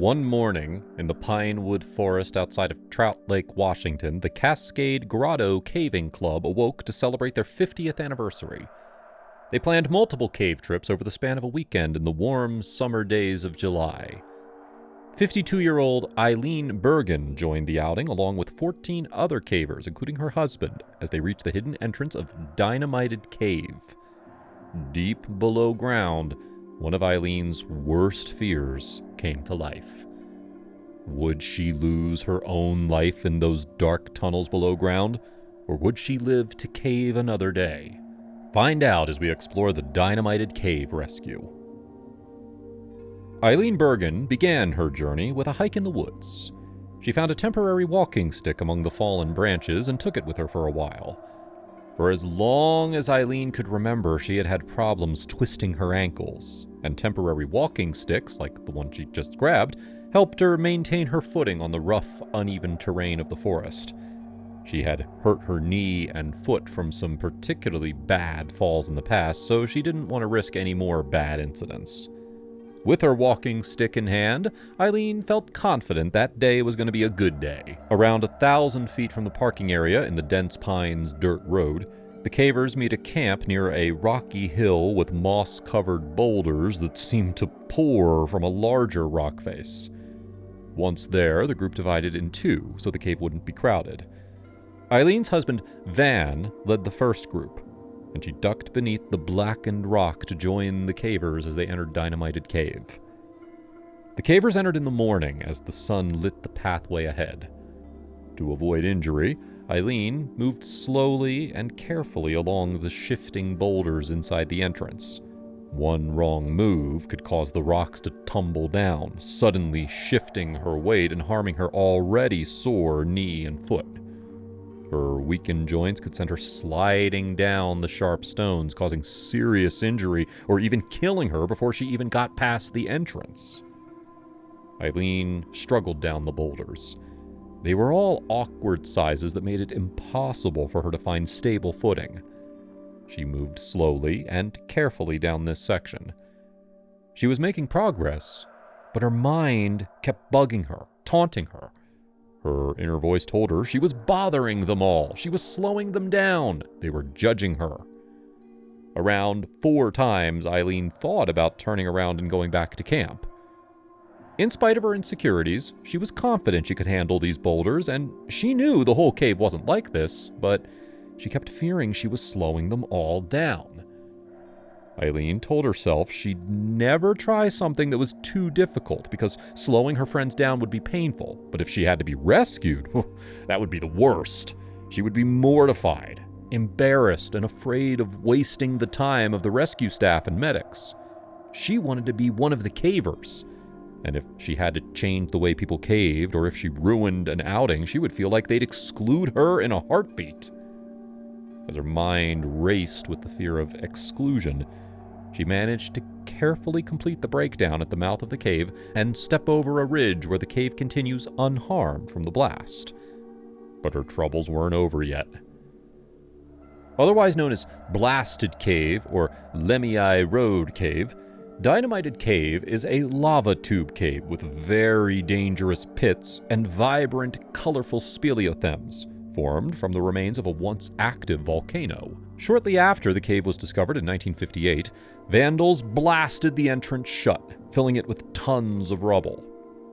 One morning, in the pinewood forest outside of Trout Lake, Washington, the Cascade Grotto Caving Club awoke to celebrate their 50th anniversary. They planned multiple cave trips over the span of a weekend in the warm summer days of July. 52-year-old Eileen Bergen joined the outing along with 14 other cavers, including her husband, as they reached the hidden entrance of Dynamited Cave. Deep below ground, one of Eileen's worst fears came to life. Would she lose her own life in those dark tunnels below ground, or would she live to cave another day? Find out as we explore the Dynamited Cave rescue. Eileen Bergen began her journey with a hike in the woods. She found a temporary walking stick among the fallen branches and took it with her for a while. For as long as Eileen could remember, she had had problems twisting her ankles, and temporary walking sticks, like the one she just grabbed, helped her maintain her footing on the rough, uneven terrain of the forest. She had hurt her knee and foot from some particularly bad falls in the past, so she didn't want to risk any more bad incidents. With her walking stick in hand, Eileen felt confident that day was going to be a good day. Around 1,000 feet from the parking area in the dense pines dirt road, the cavers meet a camp near a rocky hill with moss-covered boulders that seemed to pour from a larger rock face. Once there, the group divided in two so the cave wouldn't be crowded. Eileen's husband, Van, led the first group, and she ducked beneath the blackened rock to join the cavers as they entered Dynamited Cave. The cavers entered in the morning as the sun lit the pathway ahead. To avoid injury, Eileen moved slowly and carefully along the shifting boulders inside the entrance. One wrong move could cause the rocks to tumble down, suddenly shifting her weight and harming her already sore knee and foot. Her weakened joints could send her sliding down the sharp stones, causing serious injury or even killing her before she even got past the entrance. Eileen struggled down the boulders. They were all awkward sizes that made it impossible for her to find stable footing. She moved slowly and carefully down this section. She was making progress, but her mind kept bugging her, taunting her. Her inner voice told her she was bothering them all. She was slowing them down. They were judging her. Around 4 times, Eileen thought about turning around and going back to camp. In spite of her insecurities, she was confident she could handle these boulders, and she knew the whole cave wasn't like this, but she kept fearing she was slowing them all down. Eileen told herself she'd never try something that was too difficult because slowing her friends down would be painful, but if she had to be rescued, that would be the worst. She would be mortified, embarrassed, and afraid of wasting the time of the rescue staff and medics. She wanted to be one of the cavers, and if she had to change the way people caved, or if she ruined an outing, she would feel like they'd exclude her in a heartbeat. As her mind raced with the fear of exclusion, she managed to carefully complete the breakdown at the mouth of the cave and step over a ridge where the cave continues unharmed from the blast. But her troubles weren't over yet. Otherwise known as Blasted Cave or Lemii Road Cave, Dynamited Cave is a lava tube cave with very dangerous pits and vibrant, colorful speleothems, formed from the remains of a once active volcano. Shortly after the cave was discovered in 1958, vandals blasted the entrance shut, filling it with tons of rubble.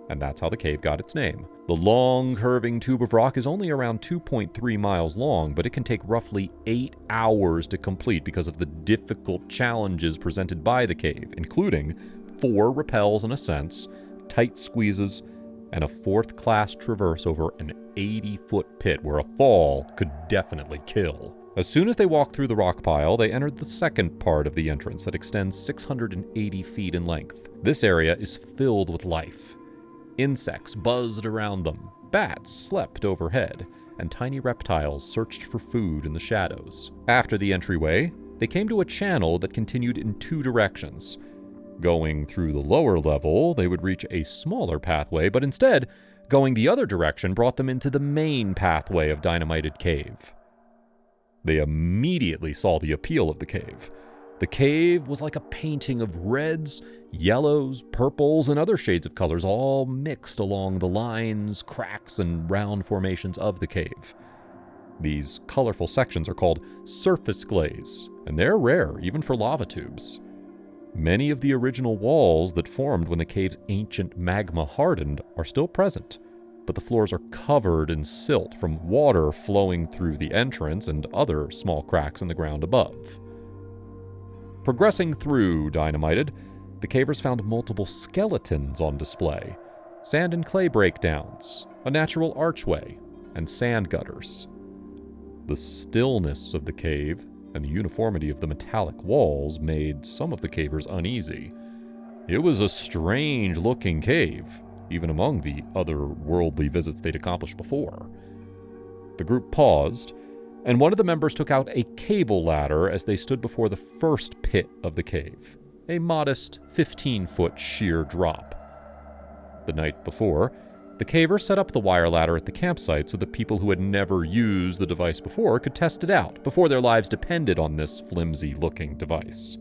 And that's how the cave got its name. The long, curving tube of rock is only around 2.3 miles long, but it can take roughly 8 hours to complete because of the difficult challenges presented by the cave, including 4 rappels and ascents, tight squeezes, and a 4th-class traverse over an 80-foot pit where a fall could definitely kill. As soon as they walked through the rock pile, they entered the second part of the entrance that extends 680 feet in length. This area is filled with life. Insects buzzed around them, bats slept overhead, and tiny reptiles searched for food in the shadows. After the entryway, they came to a channel that continued in 2 directions. Going through the lower level, they would reach a smaller pathway, but instead, going the other direction brought them into the main pathway of Dynamited Cave. They immediately saw the appeal of the cave. The cave was like a painting of reds, yellows, purples, and other shades of colors all mixed along the lines, cracks, and round formations of the cave. These colorful sections are called surface glaze, and they're rare even for lava tubes. Many of the original walls that formed when the cave's ancient magma hardened are still present, but the floors are covered in silt from water flowing through the entrance and other small cracks in the ground above. Progressing through Dynamited, the cavers found multiple skeletons on display, sand and clay breakdowns, a natural archway, and sand gutters. The stillness of the cave and the uniformity of the metallic walls made some of the cavers uneasy. It was a strange-looking cave, even among the otherworldly visits they'd accomplished before. The group paused, and one of the members took out a cable ladder as they stood before the first pit of the cave, a modest 15-foot sheer drop. The night before, the cavers set up the wire ladder at the campsite so that people who had never used the device before could test it out before their lives depended on this flimsy-looking device.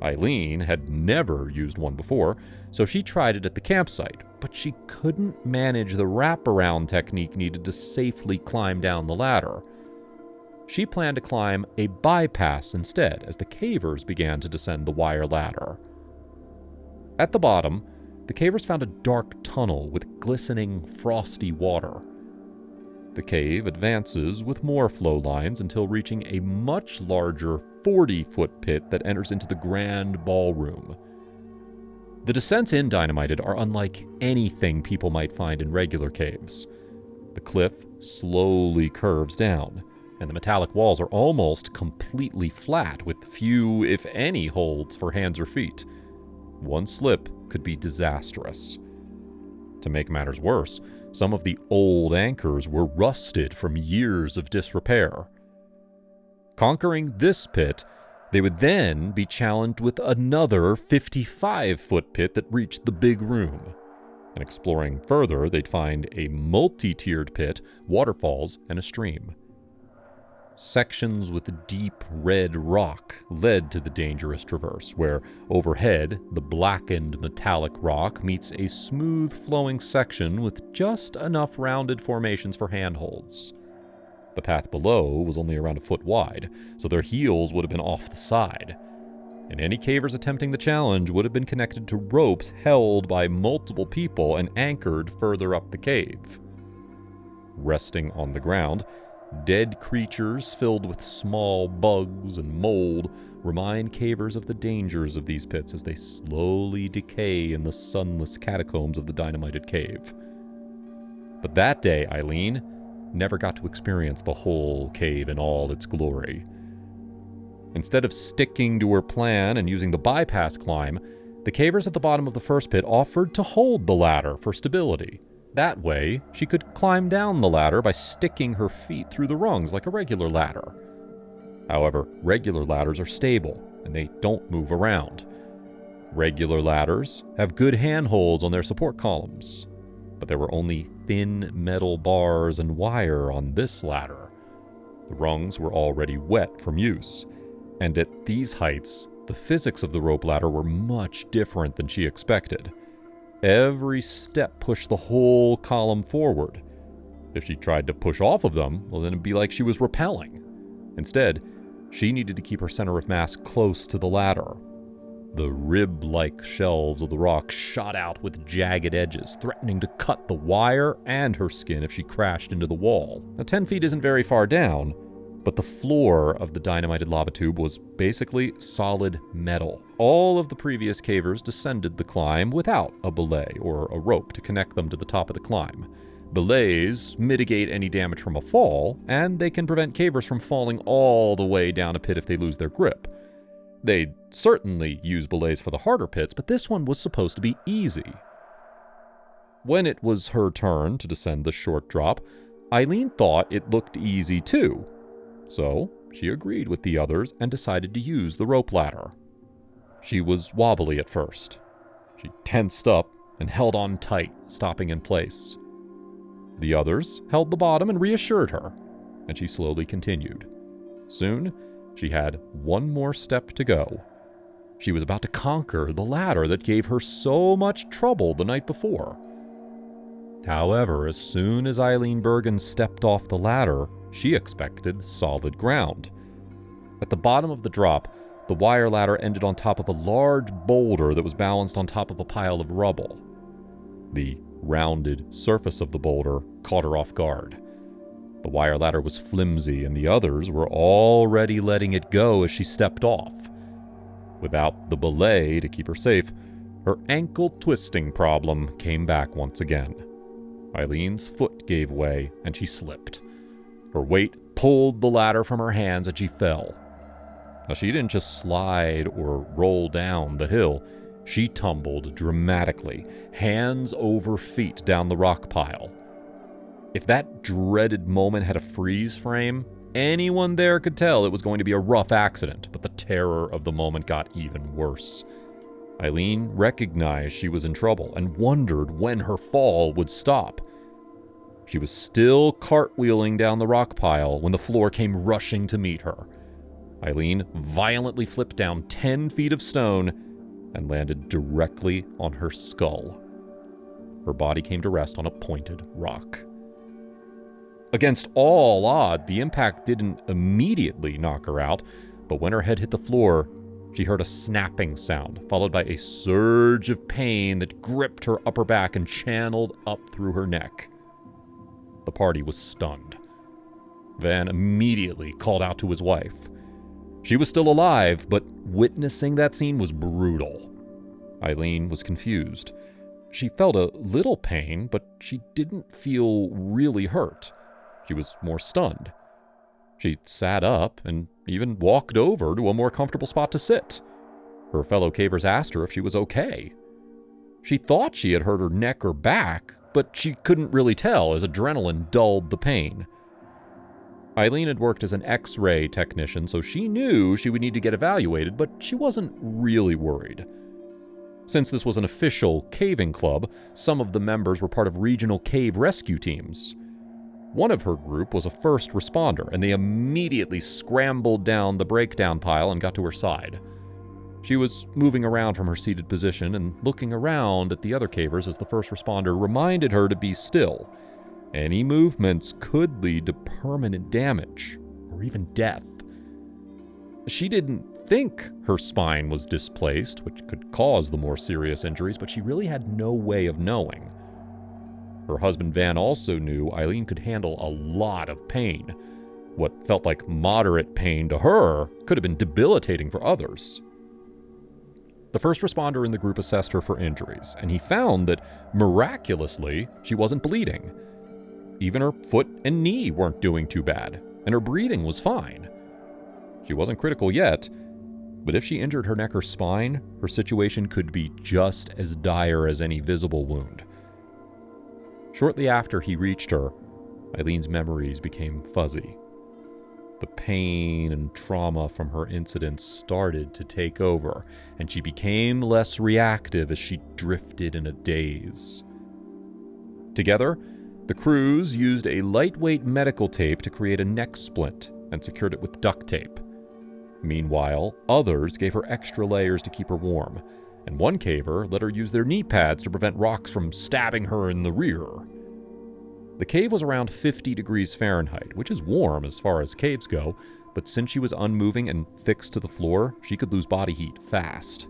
Eileen had never used one before, so she tried it at the campsite, but she couldn't manage the wraparound technique needed to safely climb down the ladder. She planned to climb a bypass instead as the cavers began to descend the wire ladder. At the bottom, the cavers found a dark tunnel with glistening, frosty water. The cave advances with more flow lines until reaching a much larger 40-foot pit that enters into the grand ballroom. The descents in Dynamited are unlike anything people might find in regular caves. The cliff slowly curves down, and the metallic walls are almost completely flat with few, if any, holds for hands or feet. One slip could be disastrous. To make matters worse, some of the old anchors were rusted from years of disrepair. Conquering this pit, they would then be challenged with another 55-foot pit that reached the big room. And exploring further, they'd find a multi-tiered pit, waterfalls, and a stream. Sections with deep red rock led to the dangerous traverse, where overhead, the blackened metallic rock meets a smooth flowing section with just enough rounded formations for handholds. The path below was only around a foot wide, so their heels would have been off the side. And any cavers attempting the challenge would have been connected to ropes held by multiple people and anchored further up the cave. Resting on the ground, dead creatures filled with small bugs and mold remind cavers of the dangers of these pits as they slowly decay in the sunless catacombs of the Dynamited Cave. But that day, Eileen never got to experience the whole cave in all its glory. Instead of sticking to her plan and using the bypass climb, the cavers at the bottom of the first pit offered to hold the ladder for stability. That way, she could climb down the ladder by sticking her feet through the rungs like a regular ladder. However, regular ladders are stable, and they don't move around. Regular ladders have good handholds on their support columns, but there were only thin metal bars and wire on this ladder. The rungs were already wet from use, and at these heights, the physics of the rope ladder were much different than she expected. Every step pushed the whole column forward. If she tried to push off of them, well, then it'd be like she was rappelling. Instead, she needed to keep her center of mass close to the ladder. The rib-like shelves of the rock shot out with jagged edges, threatening to cut the wire and her skin if she crashed into the wall. Now, 10 feet isn't very far down, but the floor of the dynamited lava tube was basically solid metal. All of the previous cavers descended the climb without a belay or a rope to connect them to the top of the climb. Belays mitigate any damage from a fall, and they can prevent cavers from falling all the way down a pit if they lose their grip. They'd certainly use belays for the harder pits, but this one was supposed to be easy. When it was her turn to descend the short drop, Eileen thought it looked easy too. So she agreed with the others and decided to use the rope ladder. She was wobbly at first. She tensed up and held on tight, stopping in place. The others held the bottom and reassured her, and she slowly continued. Soon, She had one more step to go. She was about to conquer the ladder that gave her so much trouble the night before. However, as soon as Eileen Bergen stepped off the ladder, she expected solid ground. At the bottom of the drop, the wire ladder ended on top of a large boulder that was balanced on top of a pile of rubble. The rounded surface of the boulder caught her off guard. The wire ladder was flimsy, and the others were already letting it go as she stepped off. Without the belay to keep her safe, her ankle twisting problem came back once again. Eileen's foot gave way, and she slipped. Her weight pulled the ladder from her hands, and she fell. Now, she didn't just slide or roll down the hill. She tumbled dramatically, hands over feet down the rock pile. If that dreaded moment had a freeze frame, anyone there could tell it was going to be a rough accident, but the terror of the moment got even worse. Eileen recognized she was in trouble and wondered when her fall would stop. She was still cartwheeling down the rock pile when the floor came rushing to meet her. Eileen violently flipped down 10 feet of stone and landed directly on her skull. Her body came to rest on a pointed rock. Against all odds, the impact didn't immediately knock her out, but when her head hit the floor, she heard a snapping sound, followed by a surge of pain that gripped her upper back and channeled up through her neck. The party was stunned. Van immediately called out to his wife. She was still alive, but witnessing that scene was brutal. Eileen was confused. She felt a little pain, but she didn't feel really hurt. She was more stunned. She sat up and even walked over to a more comfortable spot to sit. Her fellow cavers asked her if she was okay. She thought she had hurt her neck or back, but she couldn't really tell as adrenaline dulled the pain. Eileen had worked as an X-ray technician, so she knew she would need to get evaluated, but she wasn't really worried. Since this was an official caving club, some of the members were part of regional cave rescue teams. One of her group was a first responder, and they immediately scrambled down the breakdown pile and got to her side. She was moving around from her seated position and looking around at the other cavers as the first responder reminded her to be still. Any movements could lead to permanent damage, or even death. She didn't think her spine was displaced, which could cause the more serious injuries, but she really had no way of knowing. Her husband Van also knew Eileen could handle a lot of pain. What felt like moderate pain to her could have been debilitating for others. The first responder in the group assessed her for injuries, and he found that, miraculously, she wasn't bleeding. Even her foot and knee weren't doing too bad, and her breathing was fine. She wasn't critical yet, but if she injured her neck or spine, her situation could be just as dire as any visible wound. Shortly after he reached her, Eileen's memories became fuzzy. The pain and trauma from her incidents started to take over, and she became less reactive as she drifted in a daze. Together, the crews used a lightweight medical tape to create a neck splint and secured it with duct tape. Meanwhile, others gave her extra layers to keep her warm, and one caver let her use their knee pads to prevent rocks from stabbing her in the rear. The cave was around 50 degrees Fahrenheit, which is warm as far as caves go, but since she was unmoving and fixed to the floor, she could lose body heat fast.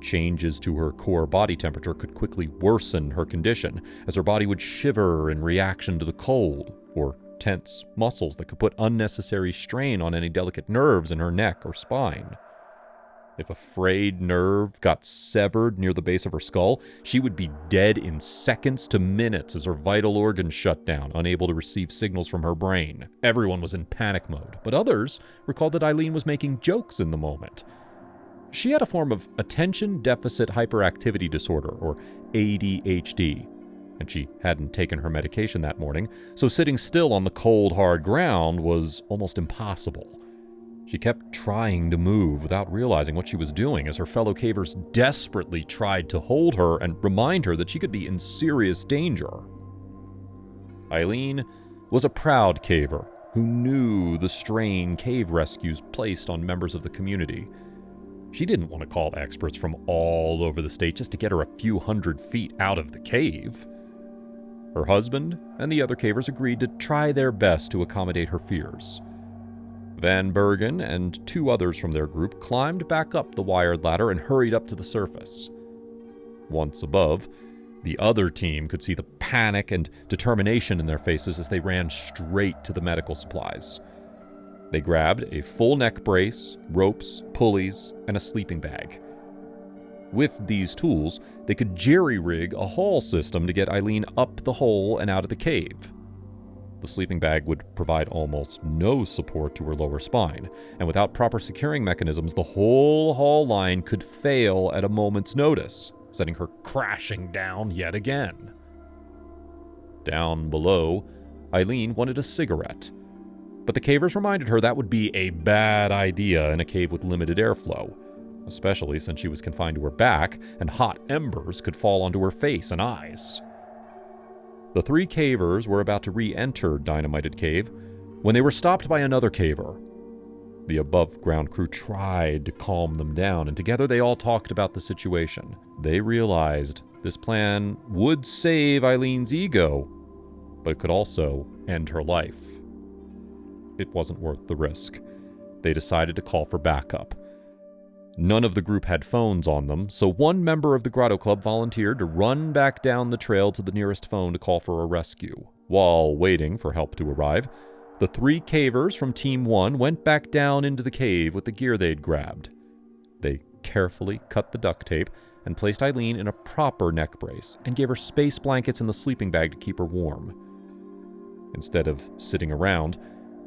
Changes to her core body temperature could quickly worsen her condition, as her body would shiver in reaction to the cold, or tense muscles that could put unnecessary strain on any delicate nerves in her neck or spine. If a frayed nerve got severed near the base of her skull, she would be dead in seconds to minutes as her vital organs shut down, unable to receive signals from her brain. Everyone was in panic mode, but others recalled that Eileen was making jokes in the moment. She had a form of attention deficit hyperactivity disorder, or ADHD, and she hadn't taken her medication that morning, so sitting still on the cold, hard ground was almost impossible. She kept trying to move without realizing what she was doing as her fellow cavers desperately tried to hold her and remind her that she could be in serious danger. Eileen was a proud caver who knew the strain cave rescues placed on members of the community. She didn't want to call experts from all over the state just to get her a few hundred feet out of the cave. Her husband and the other cavers agreed to try their best to accommodate her fears. Van Bergen and 2 others from their group climbed back up the wired ladder and hurried up to the surface. Once above, the other team could see the panic and determination in their faces as they ran straight to the medical supplies. They grabbed a full neck brace, ropes, pulleys, and a sleeping bag. With these tools, they could jerry-rig a haul system to get Eileen up the hole and out of the cave. The sleeping bag would provide almost no support to her lower spine, and without proper securing mechanisms, the whole haul line could fail at a moment's notice, sending her crashing down yet again. Down below, Eileen wanted a cigarette, but the cavers reminded her that would be a bad idea in a cave with limited airflow, especially since she was confined to her back and hot embers could fall onto her face and eyes. The 3 cavers were about to re-enter Dynamited Cave when they were stopped by another caver. The above-ground crew tried to calm them down, and together they all talked about the situation. They realized this plan would save Eileen's ego, but it could also end her life. It wasn't worth the risk. They decided to call for backup. None of the group had phones on them, so one member of the Grotto Club volunteered to run back down the trail to the nearest phone to call for a rescue. While waiting for help to arrive, the 3 cavers from Team 1 went back down into the cave with the gear they'd grabbed. They carefully cut the duct tape and placed Eileen in a proper neck brace and gave her space blankets in the sleeping bag to keep her warm. Instead of sitting around,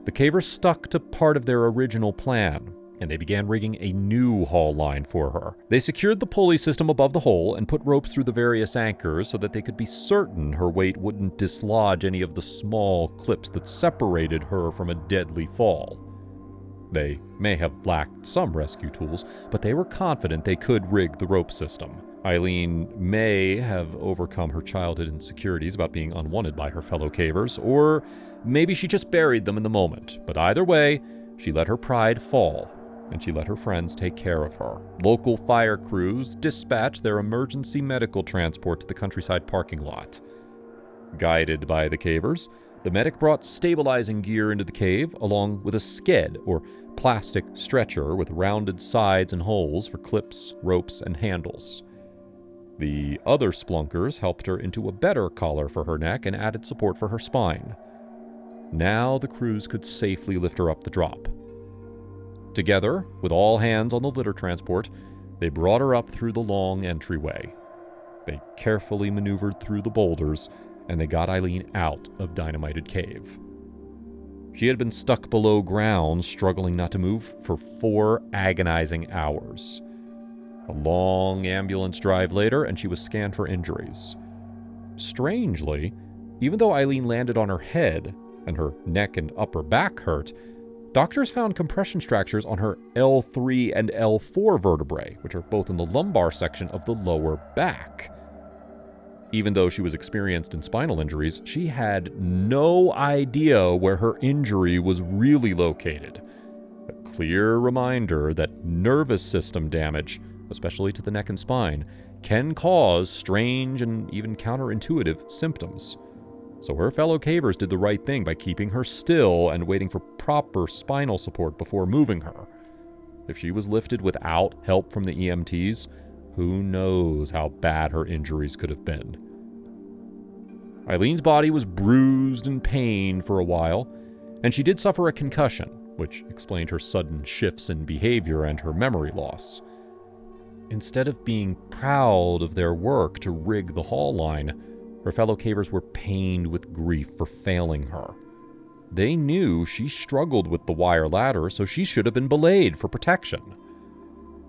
the cavers stuck to part of their original plan, and they began rigging a new haul line for her. They secured the pulley system above the hole and put ropes through the various anchors so that they could be certain her weight wouldn't dislodge any of the small clips that separated her from a deadly fall. They may have lacked some rescue tools, but they were confident they could rig the rope system. Eileen may have overcome her childhood insecurities about being unwanted by her fellow cavers, or maybe she just buried them in the moment. But either way, she let her pride fall, and she let her friends take care of her. Local fire crews dispatched their emergency medical transport to the countryside parking lot. Guided by the cavers, the medic brought stabilizing gear into the cave, along with a sked, or plastic stretcher with rounded sides and holes for clips, ropes, and handles. The other splunkers helped her into a better collar for her neck and added support for her spine. Now the crews could safely lift her up the drop. Together, with all hands on the litter transport, they brought her up through the long entryway. They carefully maneuvered through the boulders, and they got Eileen out of Dynamited Cave. She had been stuck below ground, struggling not to move, for 4 agonizing hours. A long ambulance drive later, and she was scanned for injuries. Strangely, even though Eileen landed on her head, and her neck and upper back hurt, doctors found compression fractures on her L3 and L4 vertebrae, which are both in the lumbar section of the lower back. Even though she was experienced in spinal injuries, she had no idea where her injury was really located. A clear reminder that nervous system damage, especially to the neck and spine, can cause strange and even counterintuitive symptoms. So her fellow cavers did the right thing by keeping her still and waiting for proper spinal support before moving her. If she was lifted without help from the EMTs, who knows how bad her injuries could have been. Eileen's body was bruised and pained for a while, and she did suffer a concussion, which explained her sudden shifts in behavior and her memory loss. Instead of being proud of their work to rig the haul line, her fellow cavers were pained with grief for failing her. They knew she struggled with the wire ladder, so she should have been belayed for protection.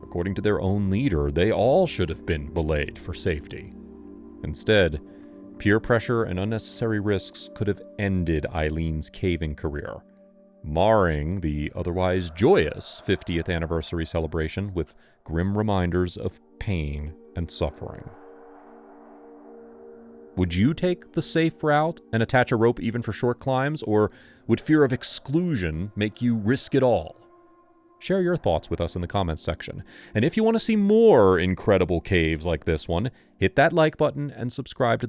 According to their own leader, they all should have been belayed for safety. Instead, peer pressure and unnecessary risks could have ended Eileen's caving career, marring the otherwise joyous 50th anniversary celebration with grim reminders of pain and suffering. Would you take the safe route and attach a rope even for short climbs, or would fear of exclusion make you risk it all? Share your thoughts with us in the comments section. And if you want to see more incredible caves like this one, hit that like button and subscribe to